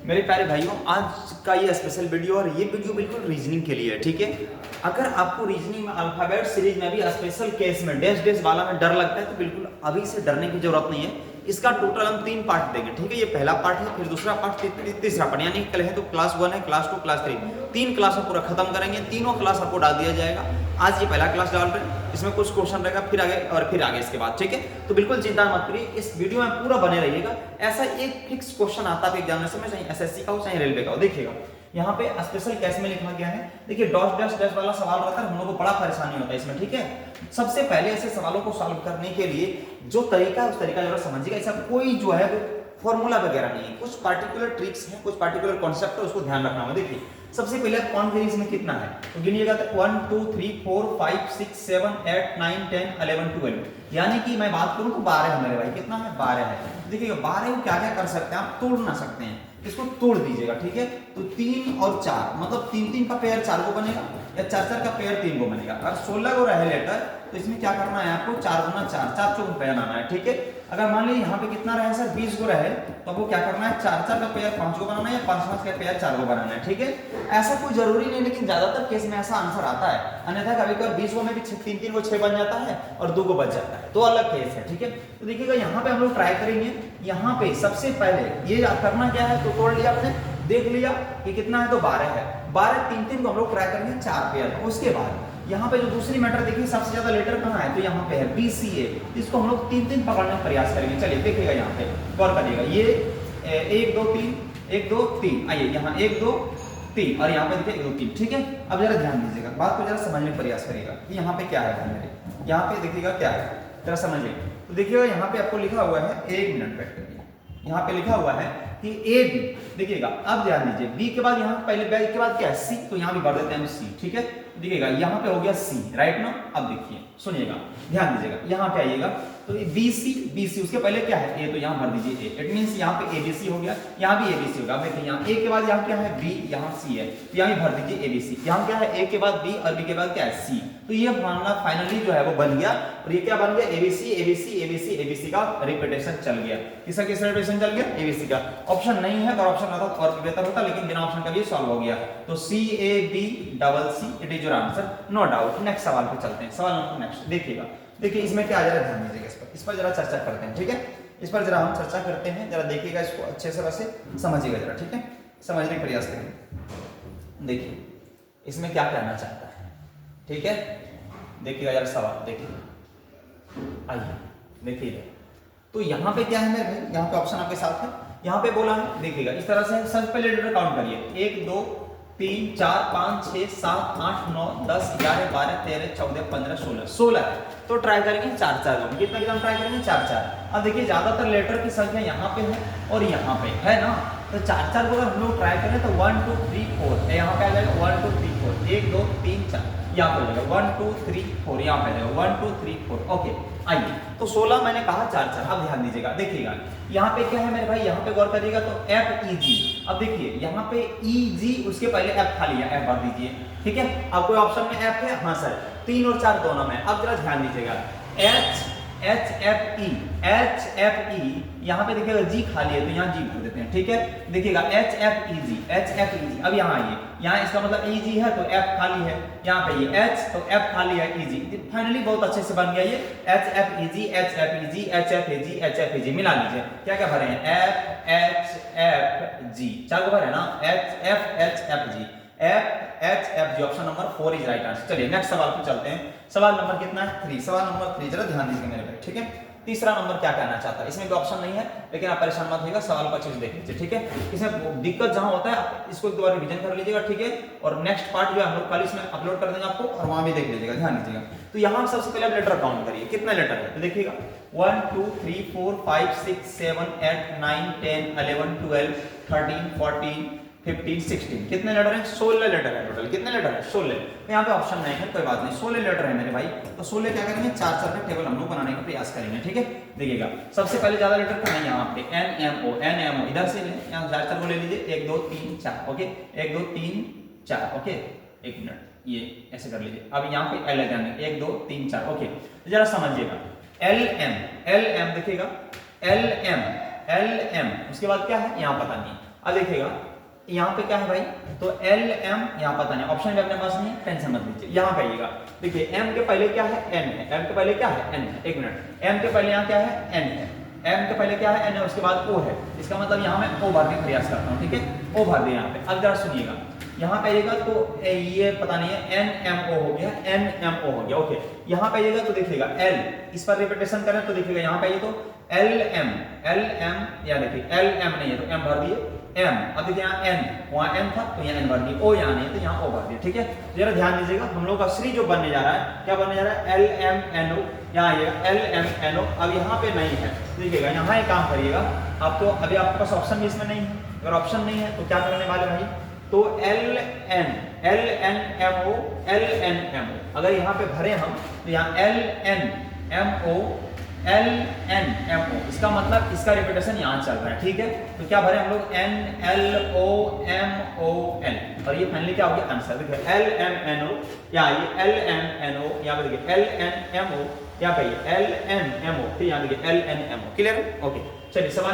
मेरे प्यारे भाइयों, आज का ये स्पेशल वीडियो और ये वीडियो बिल्कुल रीजनिंग के लिए है, ठीक है। अगर आपको रीजनिंग में अल्फाबेट सीरीज में भी स्पेशल केस में डैश डैश वाला में डर लगता है तो बिल्कुल अभी से डरने की जरूरत नहीं है। इसका टोटल हम 3 पार्ट देंगे, ठीक है। ये पहला पार्ट है, फिर दूसरा पार्ट, तीसरा पार्ट, यानी कल है तो क्लास 1 है, क्लास 2, क्लास 3, 3 क्लास पूरा खत्म करेंगे। तीनों क्लास आपको डाल दिया जाएगा। आज ये पहला क्लास डाल रहे हैं, इसमें कुछ क्वेश्चन रहेगा, फिर आगे और फिर आगे इसके बाद, ठीक है। तो बिल्कुल चिंता मत करिए, इस वीडियो में पूरा बने रहिएगा। ऐसा एक फिक्स क्वेश्चन आता है एग्जामिनेशन में, चाहे एसएससी का हो चाहे रेलवे का हो। देखिएगा यहाँ पे स्पेशल केस में लिखा गया है। देखिए डॉट डैश डैश वाला सवाल रहता है, हम लोगों को बड़ा परेशानी होता है इसमें, ठीक है। सबसे पहले ऐसे सवालों को सॉल्व करने के लिए जो तरीका है उस तरीका जरूर समझिएगा। ऐसा कोई जो है वो फॉर्मूला वगैरह नहीं है, कुछ पार्टिकुलर ट्रिक्स हैं, कुछ पार्टिकुलर कॉन्सेप्ट है, उसको ध्यान रखना होगा। देखिए सबसे पहले कौन वेरिएंस में कितना है तो गिनिएगा, 1 2 3 4 5 6 7 8 9 10 11 12, यानी कि मैं बात करूं तो 12 है मेरे भाई। कितना है? 12 है। देखिएगा 12 को क्या क्या कर सकते हैं आप, तोड़ ना सकते हैं, इसको तोड़ दीजिएगा, ठीक है। तो 3 और 4 मतलब 3 3 का पेयर 4 को बनेगा, या 4 4 का पेयर 3 को बनेगा। अगर 16 को रहे लेटर तो इसमें क्या करना है आपको, 4 गुना 4 4 चौक पेयर आना है, ठीक है। अगर मान लीजिए यहाँ पे कितना रहे सर, 20 को रहे तो आपको क्या करना है, 4 4 का पेयर 5 को बनाना है, या 5 5 का पेयर 4 को बनाना है, ठीक है। ऐसा कोई जरूरी नहीं, लेकिन ज्यादातर केस में ऐसा आंसर आता है। अन्यथा कभी कभी 20 में भी 3 3 को 6 बन जाता है और 2 को बच जाता है, तो अलग केस है, ठीक है। तो देखिएगा यहाँ पे हम लोग ट्राई करेंगे। यहाँ पे सबसे पहले ये करना क्या है, तो तोड़ लिया आपने, देख लिया कि कितना है, तो 12 है। 12 3 3 को हम लोग ट्राई करेंगे 4 पेयर। उसके बाद यहाँ पे जो दूसरी मैटर देखिए, सबसे ज्यादा लेटर कहाँ है, तो यहाँ पे है BCA। इसको हम लोग 3 3 पकड़ने का प्रयास करेंगे। चलिए देखिएगा यहाँ पे गौर करिएगा, ये 1 2 3 1 2 3, आइए यहाँ 1 2 3 और यहाँ पे देखिए 1 2 3, ठीक है। अब जरा ध्यान दीजिएगा, बात को जरा समझने का प्रयास करिएगा कि यहाँ पे क्या है मेरे, यहाँ पे देखिएगा क्या है, जरा समझिए। तो देखिएगा यहाँ पे आपको लिखा हुआ है, 1 मिनट वेट करिए, यहाँ पे लिखा हुआ है कि AB। देखिएगा अब ध्यान दीजिए, B के बाद यहाँ पहले B के बाद क्या है, C, तो यहाँ भी भर देते हैं C, ठीक है। देखिएगा यहाँ पे हो गया C, राइट ना। अब देखिए सुनिएगा, ध्यान दीजिएगा, यहाँ पे आइएगा तो BC उसके पहले क्या है, A, तो यहाँ भर दीजिए A। इट मींस यहाँ पे ABC हो गया, यहाँ भी ABC होगा। अब देखिए यहाँ A के बाद यहाँ क्या है, B, यहाँ C है, तो यहाँ भी भर दीजिए ABC। यहाँ क्या है, A के बाद B और B के बाद क्या है, C। तो ये मामला फाइनली जो है वो बन गया। और ये क्या बन गया, ABC का रिपीटेशन चल गया। किसका किस रिपीटेशन चल गया, ABC का। ऑप्शन नहीं है, अगर ऑप्शन रहता तो और बेहतर होता, लेकिन बिना ऑप्शन का भी सॉल्व हो गया। तो CABCC it is your answer, no doubt. Next सवाल पे चलते हैं, सवाल नंबर नेक्स्ट देखिएगा। देखिए इसमें क्या आ जा रहा है, ध्यान दीजिएगा, इस पर जरा चर्चा करते हैं, ठीक है। इस पर जरा हम चर्चा करते हैं, जरा देखिएगा इसको अच्छे से, वैसे समझिएगा जरा, ठीक है। समझने का प्रयास करेंगे। देखिए इसमें क्या कहना चाहता है, ठीक है। देखिएगा जरा सवाल, देखिए आइए देखिएगा। तो यहाँ पे क्या है मेरे भाई, यहाँ पे ऑप्शन आपके साथ है, यहाँ पे बोला है, देखिएगा इस तरह से सबसे पहले लेटर काउंट करिए, 1 2 3 4 5 6 7 8 9 10 11 12 13 14 15 16 16 है। तो ट्राई करेंगे 4 4 लोग, कितना कितना ट्राई करेंगे, 4 4। अब देखिए ज्यादातर लेटर की संख्या यहाँ पे है और यहाँ पे है ना, तो 4 4 को अगर हम लोग ट्राई करें तो 1 2 3 4 यहाँ पे आ जाएगा, 1 2 3 4 1 2 3 4, यहाँ पे हो जाएगा 1 2 3 4, यहाँ पे आ जाएगा 1 2 3 4। ओके आइए, तो 16 मैंने कहा 4 4। अब ध्यान दीजिएगा, देखिएगा यहाँ पे क्या है मेरे भाई, यहाँ पे गौर करिएगा तो FEG। अब देखिए यहाँ पे EG, उसके पहले F खाली है, F भर दीजिए, ठीक है। अब कोई ऑप्शन में F है, हाँ सर, 3 और 4 दोनों में। अब जरा ध्यान दीजिएगा, HFE यहाँ पे देखिएगा G खाली है तो यहाँ G भर देते हैं, ठीक है। देखिएगा HFEG। अब यहाँ आइए, यहाँ इसका मतलब EG है तो F खाली है, यहाँ पे ये H तो F खाली है, EG। फाइनली बहुत अच्छे से बन गया ये HFEG मिला लीजिए, क्या क्या भरे हैं, FHFG, 4 को भरे ना, FHFG option number 4 is right answer. चलिए नेक्स्ट सवाल पे चलते हैं। सवाल नंबर कितना है, 3। सवाल नंबर 3 जरा ध्यान दीजिए मेरे भाई, ठीक है। तीसरा नंबर क्या कहना चाहता है, इसमें भी ऑप्शन नहीं है, लेकिन आप परेशान मत होइएगा, सवाल को अच्छे से देख लीजिए, ठीक है। इसमें दिक्कत जहां होता है आप इसको एक बार रिवीजन कर लीजिएगा, ठीक है। और नेक्स्ट पार्ट जो है हम लोग कल इसमें अपलोड कर देंगे आपको, और वहां भी देख लीजिएगा, ध्यान दीजिएगा। तो यहाँ सबसे पहले आप लेटर काउंट करिए, कितने लेटर है, तो देखिएगा 1 2 3 4 5 6 7 8 9 10 11 12 13 14 15 16, कितने लेटर हैं, 16 लेटर है टोटल। कितने लेटर है, 16। तो यहाँ पे ऑप्शन नहीं है, कोई बात नहीं, 16 लेटर है मेरे भाई। तो 16 क्या करेंगे, 4 4 का टेबल हम लोग बनाने का प्रयास करेंगे, ठीक है। देखिएगा सबसे पहले ज्यादा लेटर कहाँ है, यहाँ पे NMO इधर से यहाँ 4 4 को ले लीजिए, 1 2 3 4, ओके 1 2 3 4, ओके 1 मिनट, ये ऐसे कर लीजिए। अब यहाँ पे L है, 1 2 3 4, ओके। जरा समझिएगा, LM देखिएगा, LM उसके बाद क्या है, यहाँ पता नहीं। अब देखिएगा यहाँ पे क्या है भाई, तो एल एम यहाँ पता नहीं, ऑप्शन भी अपने पास नहीं है, टेंशन मत लीजिए। यहाँ पे आइएगा, देखिए एम के पहले क्या है, एन है, एम के पहले क्या है, एन है, एक मिनट, एम के पहले यहाँ क्या है, एन है, एम के पहले क्या है, एन है, उसके बाद ओ है, इसका मतलब यहाँ मैं ओ भरने का प्रयास करता हूँ, ठीक है, ओ भर दिया यहाँ पे। अब जरा सुनिएगा, यहाँ पे आइएगा तो ये पता नहीं है, एन एम ओ हो गया, एन एम ओ हो गया, ओके। यहाँ पे आइएगा तो देखिएगा एल, इस पर रिपीटेशन करें तो देखिएगा यहाँ पे आइए तो एल एम, या देखिए एल एम नहीं है तो एम भर दिए, एम, अब देखिए यहाँ एन, वहाँ एन था तो यहाँ एन भर दिए, ओ यहाँ नहीं है तो यहाँ ओ भर दिए, ठीक है। जरा ध्यान दीजिएगा, हम लोग का श्री जो बनने जा रहा है, क्या बनने जा रहा है, एल एम एन ओ, यहाँ आइएगा एल एम एन ओ, अब यहाँ पे नहीं है, देखिएगा यहाँ एक काम करिएगा आप, तो अभी आपके पास ऑप्शन भी इसमें नहीं है, अगर ऑप्शन नहीं है तो क्या करने वाले भाई, तो L N M O, L N M O, अगर यहाँ पे भरे हम तो यहाँ L N M O, L N M O, इसका मतलब इसका रिपीटेशन यहाँ चल रहा है, ठीक है। तो क्या भरे हम लोग, N L O M O L, और ये फाइनली क्या हो गया आंसर, देखिए एल एम एन ओ, यहाँ ये एल एम एन ओ, यहाँ पे देखिए एल एन एम ओ, यहाँ पे एल एन एम ओ, फिर यहाँ देखिए L N M O, clear, okay. चलिए सवाल